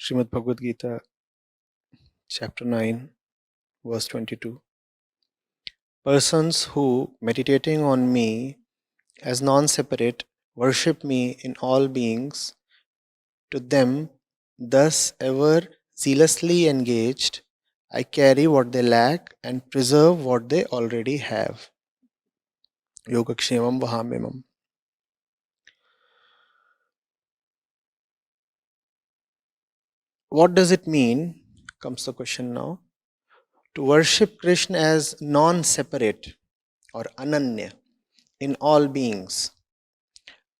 Shreemad Bhagavad Gita, chapter 9, verse 22. Persons who, meditating on me as non-separate, worship me in all beings, to them, thus ever zealously engaged, I carry what they lack and preserve what they already have. Yoga-kṣhemaṁ, vahāmyaham. What does it mean? Comes the question now. To worship Krishna as non-separate or ananya in all beings.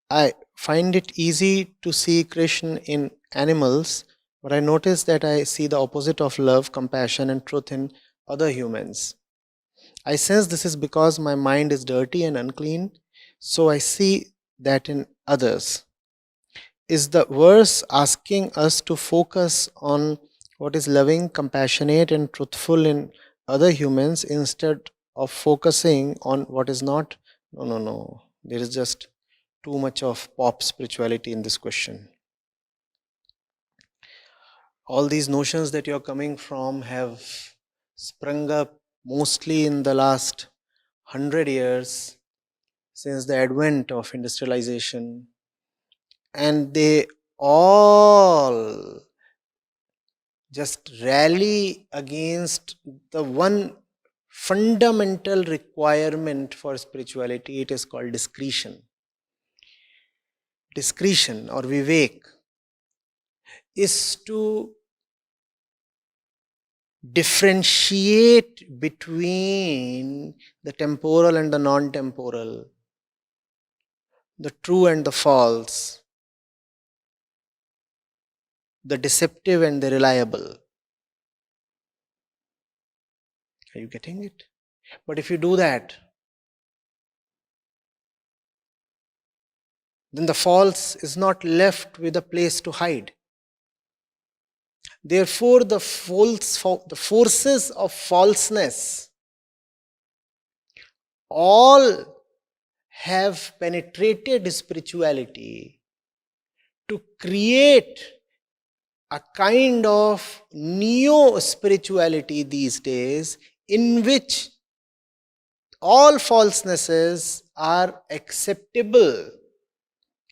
I find it easy to see Krishna in animals, but I notice that I see the opposite of love, compassion, and truth in other humans. I sense this is because my mind is dirty and unclean, so I see that in others. Is the verse asking us to focus on what is loving, compassionate, and truthful in other humans instead of focusing on what is not? No. There is just too much of pop spirituality in this question. All these notions that you're coming from have sprung up mostly in the last 100 years since the advent of industrialization, and they all just rally against the one fundamental requirement for spirituality. It is called discretion. Discretion or vivek is to differentiate between the temporal and the non-temporal, the true and the false, the deceptive and the reliable. Are you getting it? But if you do that, then the false is not left with a place to hide. Therefore, the forces of falseness all have penetrated spirituality to create a kind of neo-spirituality these days in which all falsenesses are acceptable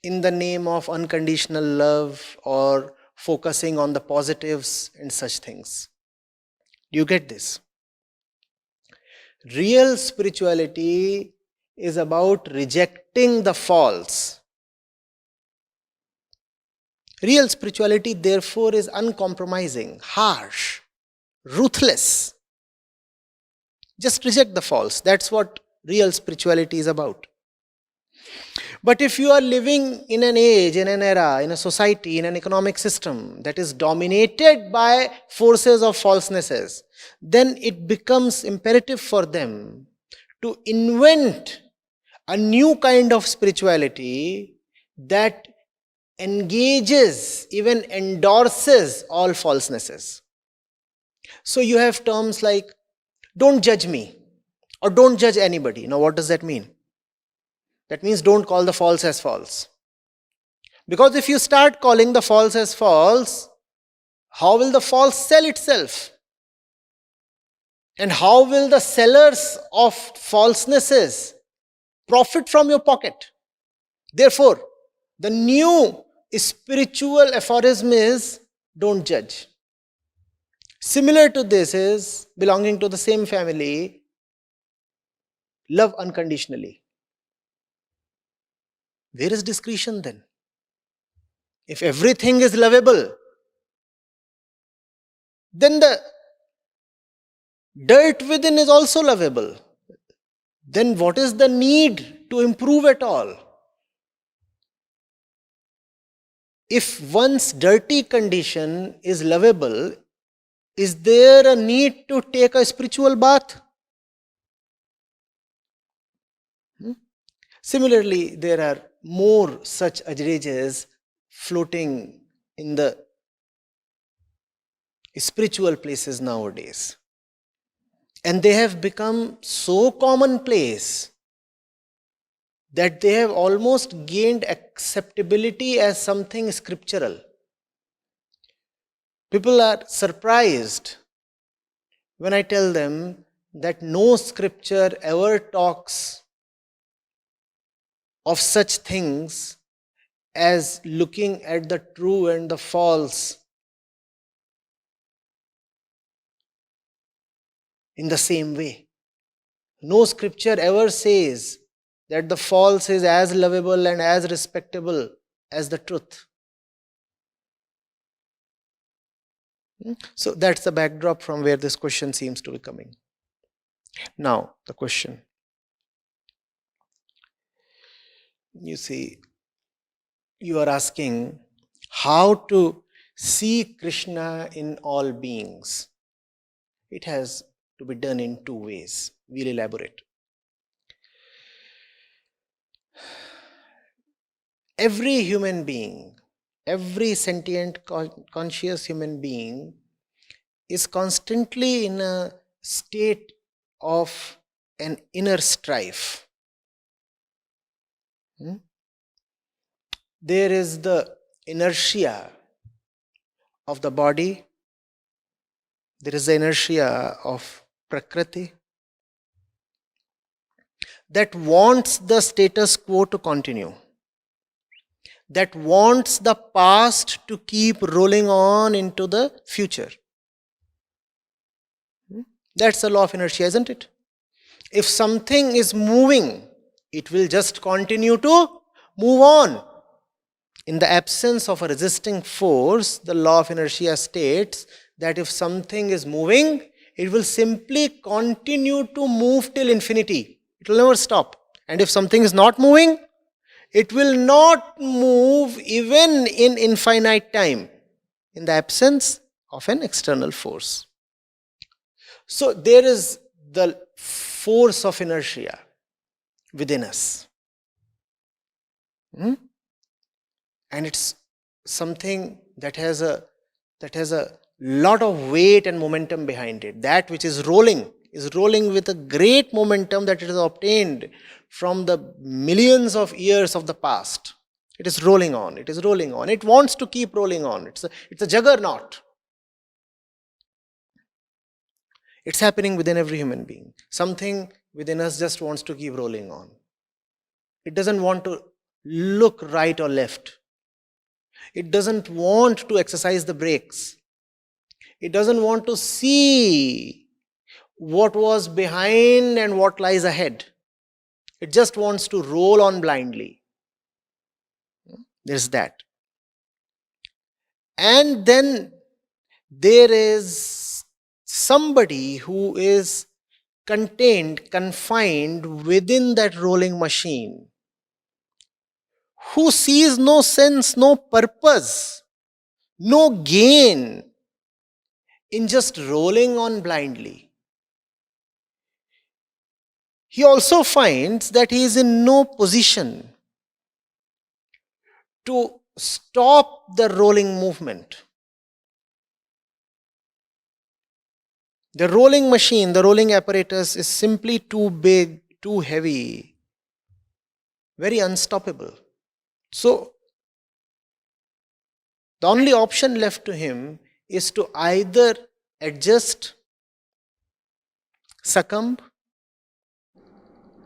in the name of unconditional love or focusing on the positives and such things. Do you get this? Real spirituality is about rejecting the false. Real spirituality, therefore, is uncompromising, harsh, ruthless. Just reject the false. That's what real spirituality is about. But if you are living in an age, in an era, in a society, in an economic system that is dominated by forces of falsenesses, then it becomes imperative for them to invent a new kind of spirituality that engages, even endorses all falsenesses. So you have terms like, don't judge me or don't judge anybody. Now what does that mean? That means don't call the false as false. Because if you start calling the false as false, how will the false sell itself? And how will the sellers of falsenesses profit from your pocket? Therefore, the new spiritual aphorism is don't judge. Similar to this is, belonging to the same family, love unconditionally. Where is discretion then? If everything is lovable, then the dirt within is also lovable. Then what is the need to improve at all? If one's dirty condition is lovable, is there a need to take a spiritual bath? Similarly, there are more such adages floating in the spiritual places nowadays. And they have become so commonplace that they have almost gained acceptability as something scriptural. People are surprised when I tell them that no scripture ever talks of such things as looking at the true and the false in the same way. No scripture ever says that the false is as lovable and as respectable as the truth. So that's the backdrop from where this question seems to be coming. Now, the question. You see, you are asking how to see Krishna in all beings. It has to be done in two ways. We'll elaborate. Every human being, every sentient, conscious human being is constantly in a state of an inner strife. There is the inertia of the body, there is the inertia of Prakriti that wants the status quo to continue, that wants the past to keep rolling on into the future. That's the law of inertia, isn't it? If something is moving, it will just continue to move on. In the absence of a resisting force, the law of inertia states that if something is moving, it will simply continue to move till infinity. It will never stop. And if something is not moving, it will not move even in infinite time, in the absence of an external force. So there is the force of inertia within us. And it's something that has a lot of weight and momentum behind it. That which is rolling with a great momentum that it has obtained from the millions of years of the past. It is rolling on. It is rolling on. It wants to keep rolling on. It's a juggernaut. It's happening within every human being. Something within us just wants to keep rolling on. It doesn't want to look right or left. It doesn't want to exercise the brakes. It doesn't want to see what was behind and what lies ahead. It just wants to roll on blindly. There's that. And then there is somebody who is confined within that rolling machine, who sees no sense, no purpose, no gain in just rolling on blindly. He also finds that he is in no position to stop the rolling movement. The rolling machine, the rolling apparatus is simply too big, too heavy, very unstoppable. So, the only option left to him is to either adjust, succumb,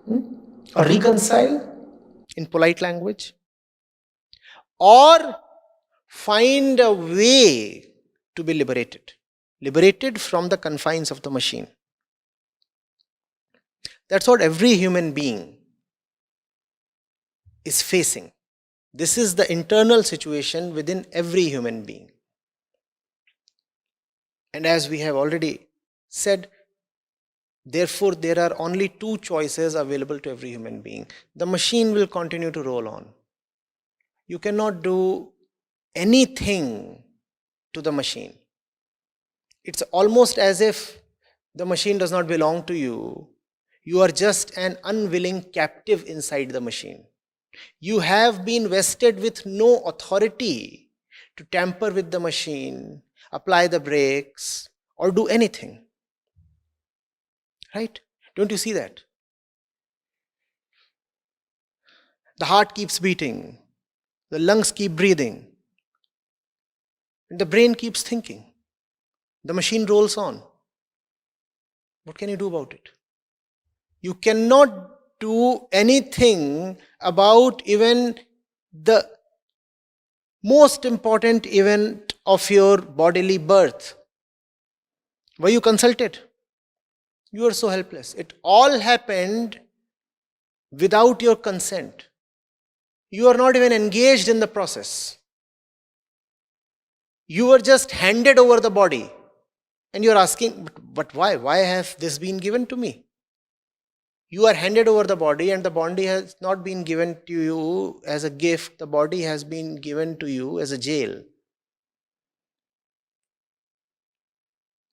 or reconcile in polite language, or find a way to be liberated from the confines of the machine. That's what every human being is facing. This is the internal situation within every human being. And as we have already said, therefore there are only two choices available to every human being. The machine will continue to roll on. You cannot do anything to the machine. It's almost as if the machine does not belong to you. You are just an unwilling captive inside the machine. You have been vested with no authority to tamper with the machine, apply the brakes, or do anything. Right? Don't you see that? The heart keeps beating, the lungs keep breathing, and the brain keeps thinking. The machine rolls on. What can you do about it? You cannot do anything about even the most important event of your bodily birth. Were you consulted? You are so helpless. It all happened without your consent. You are not even engaged in the process. You were just handed over the body. And you are asking, but why? Why has this been given to me? You are handed over the body, and the body has not been given to you as a gift. The body has been given to you as a jail.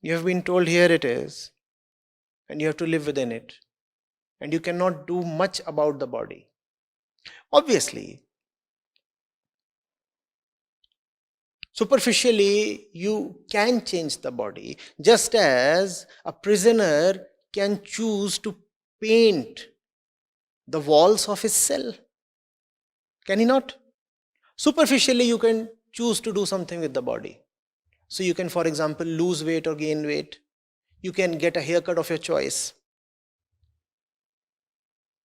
You have been told, here it is, and you have to live within it. And you cannot do much about the body. Obviously, superficially, you can change the body, just as a prisoner can choose to paint the walls of his cell. Can he not? Superficially, you can choose to do something with the body. So you can, for example, lose weight or gain weight. You can get a haircut of your choice.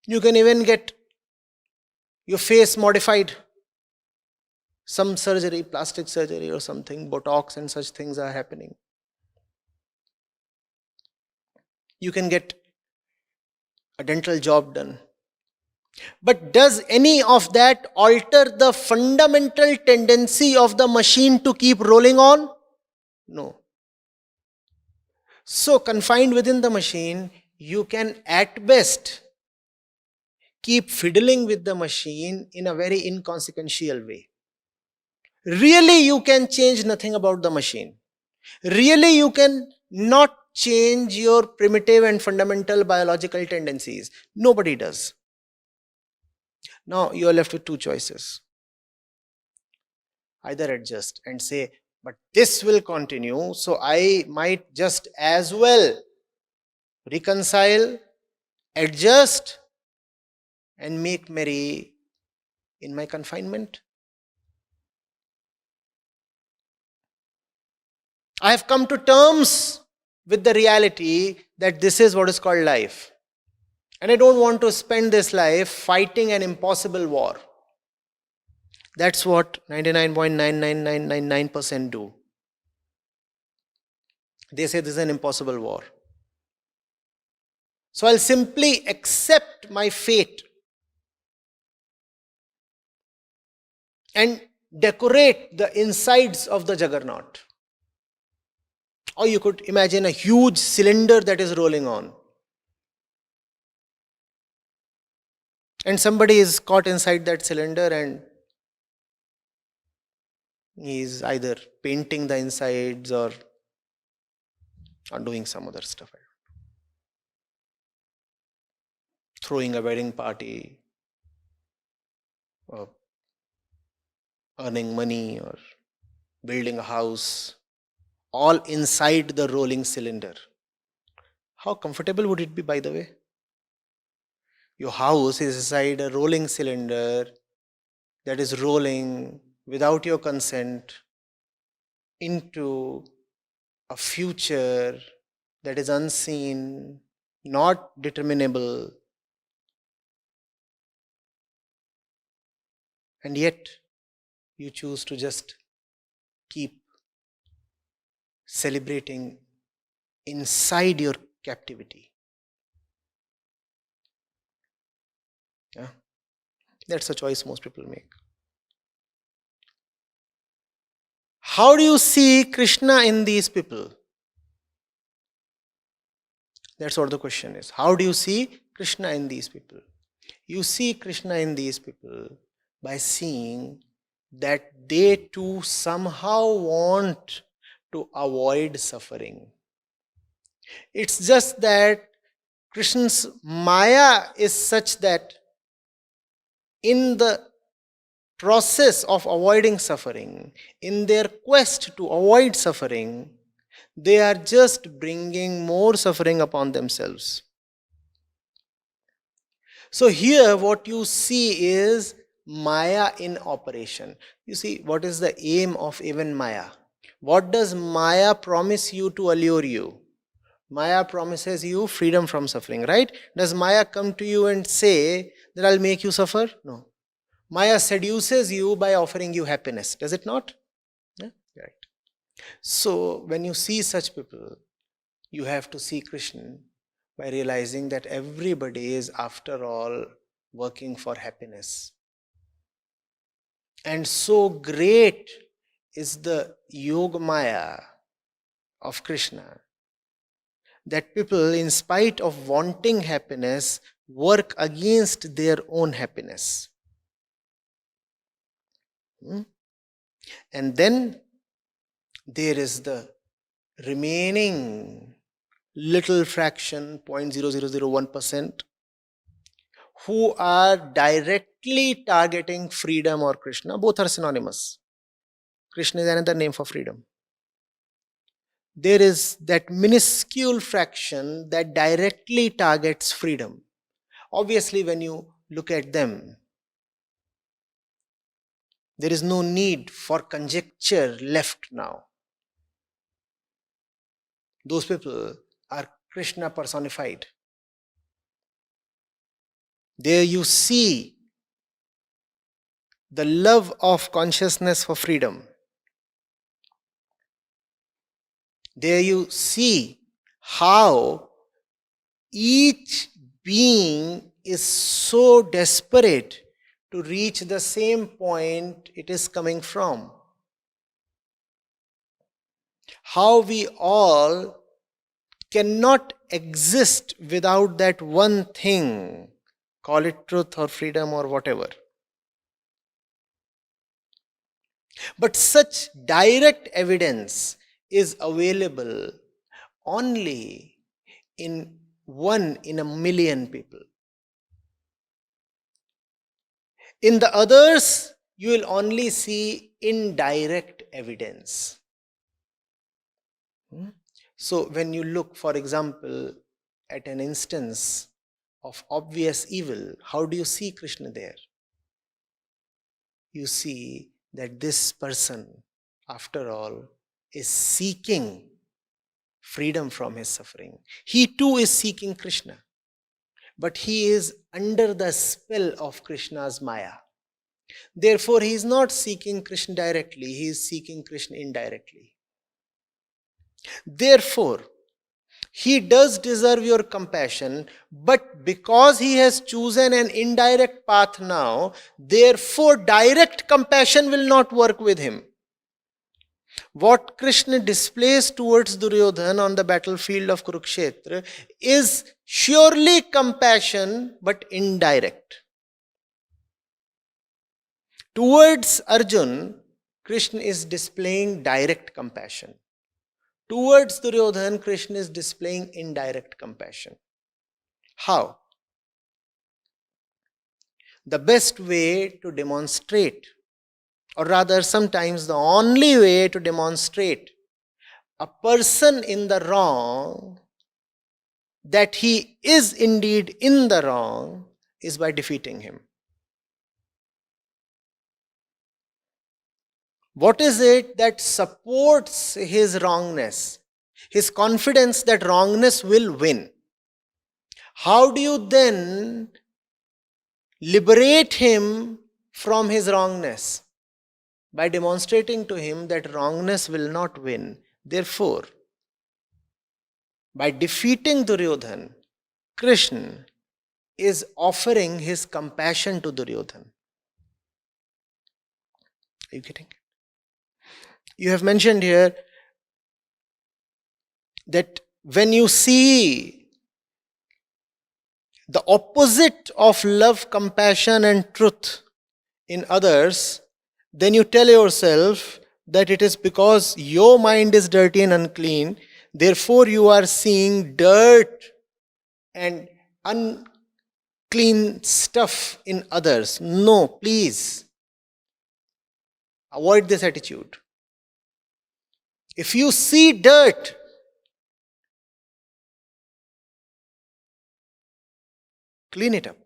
You can even get your face modified. Some surgery, plastic surgery or something, Botox and such things are happening. You can get a dental job done. But does any of that alter the fundamental tendency of the machine to keep rolling on? No. So confined within the machine, you can at best keep fiddling with the machine in a very inconsequential way. Really, you can change nothing about the machine. Really, you can not change your primitive and fundamental biological tendencies. Nobody does. Now, you are left with two choices. Either adjust and say, but this will continue, so I might just as well reconcile, adjust, and make merry in my confinement. I have come to terms with the reality that this is what is called life. And I don't want to spend this life fighting an impossible war. That's what 99.99999% do. They say this is an impossible war. So I'll simply accept my fate and decorate the insides of the juggernaut. Or you could imagine a huge cylinder that is rolling on. And somebody is caught inside that cylinder and he is either painting the insides or doing some other stuff. Throwing a wedding party, or earning money, or building a house, all inside the rolling cylinder. How comfortable would it be, by the way? Your house is inside a rolling cylinder that is rolling without your consent into a future that is unseen, not determinable. And yet, you choose to just keep celebrating inside your captivity. Yeah? That's a choice most people make. How do you see Krishna in these people? That's what the question is. How do you see Krishna in these people? You see Krishna in these people by seeing that they too somehow want to avoid suffering. It's just that Krishna's Maya is such that in the process of avoiding suffering, in their quest to avoid suffering, they are just bringing more suffering upon themselves. So here what you see is Maya in operation. You see, what is the aim of even Maya? What does Maya promise you to allure you? Maya promises you freedom from suffering, right? Does Maya come to you and say that I'll make you suffer? No. Maya seduces you by offering you happiness, does it not? Yeah? Right. So, when you see such people, you have to see Krishna by realizing that everybody is, after all, working for happiness. And so great is the yoga maya of Krishna that people, in spite of wanting happiness, work against their own happiness. And then there is the remaining little fraction, 0.0001%, who are directly targeting freedom or Krishna. Both are synonymous. Krishna is another name for freedom. There is that minuscule fraction that directly targets freedom. Obviously, when you look at them, there is no need for conjecture left now. Those people are Krishna personified. There you see the love of consciousness for freedom. There you see how each being is so desperate to reach the same point it is coming from. How we all cannot exist without that one thing, call it truth or freedom or whatever. But such direct evidence is available only in 1 in a million people. In the others, you will only see indirect evidence. So when you look, for example, at an instance of obvious evil, how do you see Krishna there? You see that this person, after all, is seeking freedom from his suffering. He too is seeking Krishna, but he is under the spell of Krishna's Maya. Therefore, he is not seeking Krishna directly, he is seeking Krishna indirectly. Therefore, he does deserve your compassion, but because he has chosen an indirect path now, therefore direct compassion will not work with him. What Krishna displays towards Duryodhana on the battlefield of Kurukshetra is surely compassion, but indirect. Towards Arjun, Krishna is displaying direct compassion. Towards Duryodhana, Krishna is displaying indirect compassion. How? The best way to demonstrate, or rather sometimes the only way to demonstrate a person in the wrong, that he is indeed in the wrong, is by defeating him. What is it that supports his wrongness? His confidence that wrongness will win. How do you then liberate him from his wrongness? By demonstrating to him that wrongness will not win. Therefore, by defeating Duryodhana, Krishna is offering his compassion to Duryodhana. Are you getting it? You have mentioned here that when you see the opposite of love, compassion and truth in others, then you tell yourself that it is because your mind is dirty and unclean, therefore you are seeing dirt and unclean stuff in others. No, please. Avoid this attitude. If you see dirt, clean it up.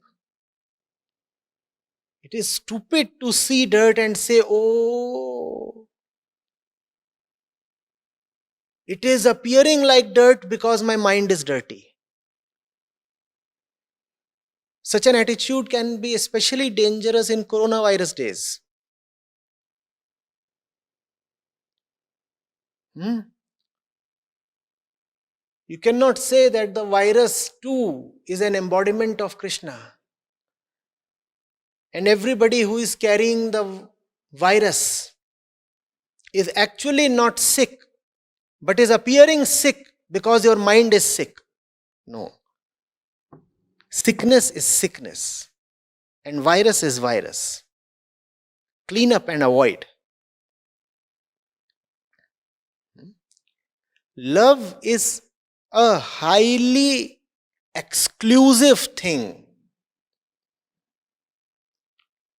It is stupid to see dirt and say, oh, It is appearing like dirt because my mind is dirty. Such an attitude can be especially dangerous in coronavirus days. You cannot say that the virus too is an embodiment of Krishna. And everybody who is carrying the virus is actually not sick, but is appearing sick because your mind is sick. No. Sickness is sickness. And virus is virus. Clean up and avoid. Love is a highly exclusive thing.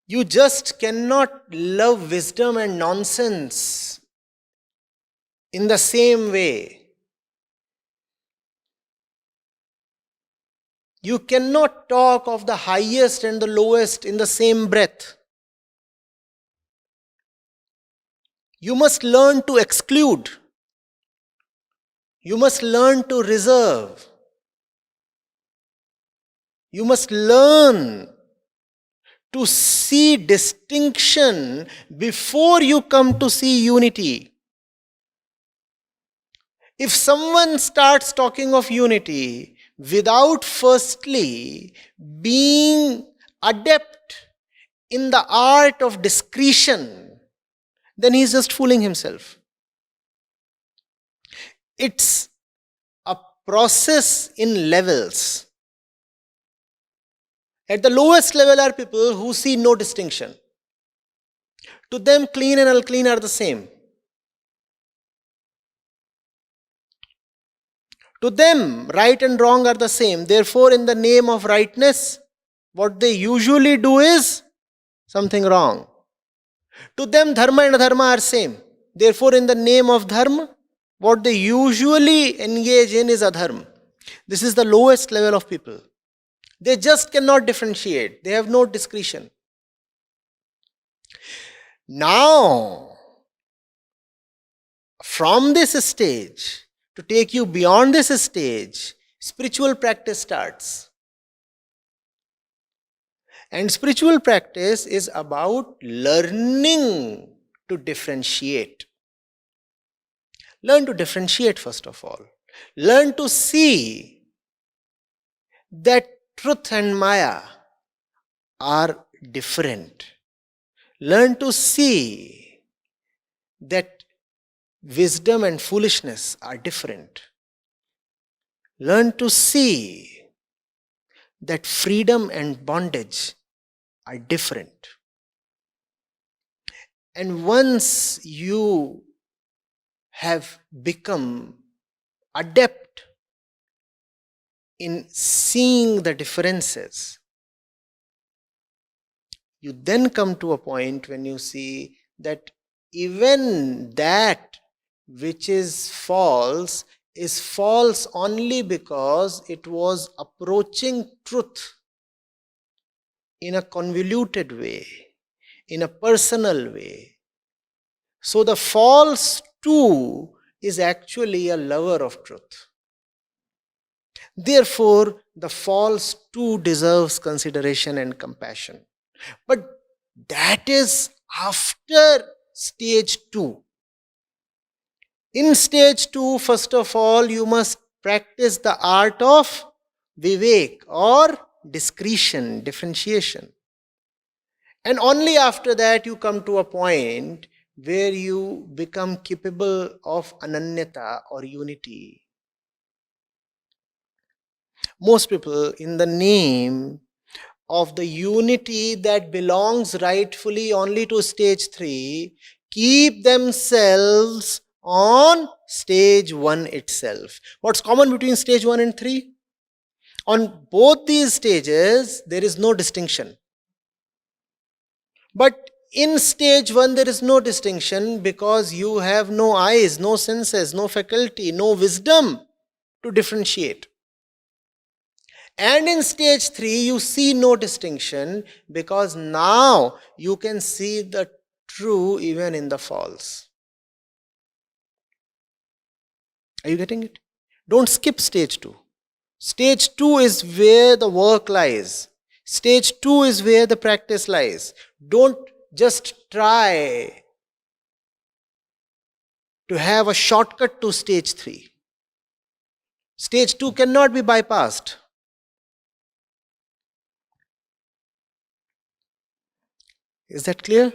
You just cannot love wisdom and nonsense in the same way. You cannot talk of the highest and the lowest in the same breath. You must learn to exclude. You must learn to reserve. You must learn to see distinction before you come to see unity. If someone starts talking of unity without firstly being adept in the art of discretion, then he is just fooling himself. It's a process in levels. At the lowest level are people who see no distinction. To them, clean and unclean are the same. To them, right and wrong are the same. Therefore, in the name of rightness, what they usually do is something wrong. To them, dharma and adharma are same. Therefore, in the name of dharma, what they usually engage in is adharma. This is the lowest level of people. They just cannot differentiate. They have no discretion. Now, from this stage, to take you beyond this stage, spiritual practice starts. And spiritual practice is about learning to differentiate. Learn to differentiate first of all. Learn to see that truth and maya are different. Learn to see that wisdom and foolishness are different. Learn to see that freedom and bondage are different. And once you have become adept in seeing the differences, you then come to a point when you see that even that which is false only because it was approaching truth in a convoluted way, in a personal way. So the false too is actually a lover of truth. Therefore, the false too deserves consideration and compassion. But that is after stage 2. In stage 2, first of all, you must practice the art of vivek or discretion, differentiation. And only after that you come to a point where you become capable of ananyata or unity. Most people, in the name of the unity that belongs rightfully only to stage 3, keep themselves on stage 1 itself. What's common between stage 1 and 3? On both these stages, there is no distinction. But in stage 1, there is no distinction because you have no eyes, no senses, no faculty, no wisdom to differentiate. And in stage 3, you see no distinction because now you can see the true even in the false. Are you getting it? Don't skip stage 2. Stage 2 is where the work lies. Stage 2 is where the practice lies. Don't just try to have a shortcut to stage 3. Stage 2 cannot be bypassed. Is that clear?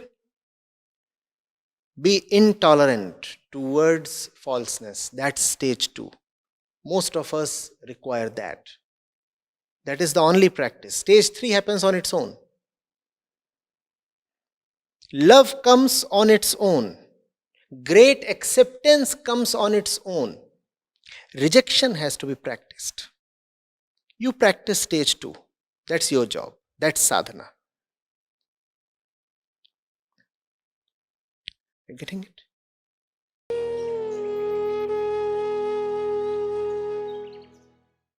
Be intolerant towards falseness. That's stage 2. Most of us require that. That is the only practice. Stage 3 happens on its own. Love comes on its own. Great acceptance comes on its own. Rejection has to be practiced. You practice stage 2. That's your job. That's sadhana. Are you getting it?